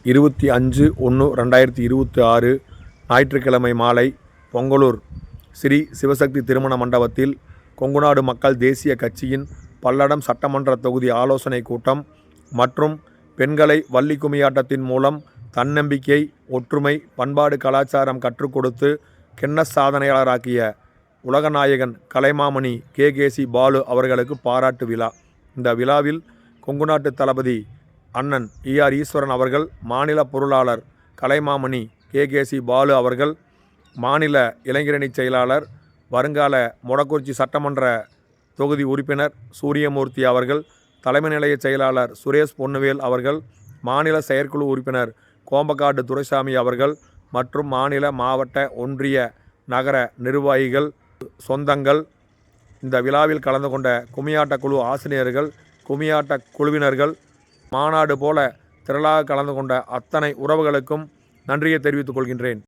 25/1/2026 ஞாயிற்றுக்கிழமை மாலை பொங்கலூர் ஸ்ரீ சிவசக்தி திருமண மண்டபத்தில் கொங்குநாடு மக்கள் தேசிய கட்சியின் பல்லடம் சட்டமன்ற தொகுதி ஆலோசனை கூட்டம் மற்றும் பெண்களை வள்ளி கும்மியாட்டத்தின் மூலம் தன்னம்பிக்கை, ஒற்றுமை, பண்பாடு, கலாச்சாரம் கற்றுக் கொடுத்து கின்னஸ் சாதனையாளராக்கிய உலகநாயகன் கலைமாமணி கே.கே.சி. பாலு அவர்களுக்கு பாராட்டு விழா. இந்த விழாவில் கொங்குநாட்டு தளபதி அண்ணன் ஈ.ஆர். ஈஸ்வரன் அவர்கள், மாநில பொருளாளர் கலைமாமணி கே.கே.சி. பாலு அவர்கள், மாநில இளைஞரணி செயலாளர், வருங்கால மொடக்குறிச்சி சட்டமன்ற தொகுதி உறுப்பினர் சூரியமூர்த்தி அவர்கள், தலைமை நிலைய செயலாளர் சுரேஷ் பொன்னுவேல் அவர்கள், மாநில செயற்குழு உறுப்பினர் கோம்பக்காட்டு துரைசாமி அவர்கள் மற்றும் மாநில, மாவட்ட, ஒன்றிய, நகர நிர்வாகிகள், சொந்தங்கள், இந்த விழாவில் கலந்து கொண்ட கும்மியாட்ட குழு ஆசிரியர்கள், கும்மியாட்ட குழுவினர்கள், மாநாடு போல திரளாக கலந்து கொண்ட அத்தனை உறவுகளுக்கும் நன்றியை தெரிவித்துக் கொள்கின்றேன்.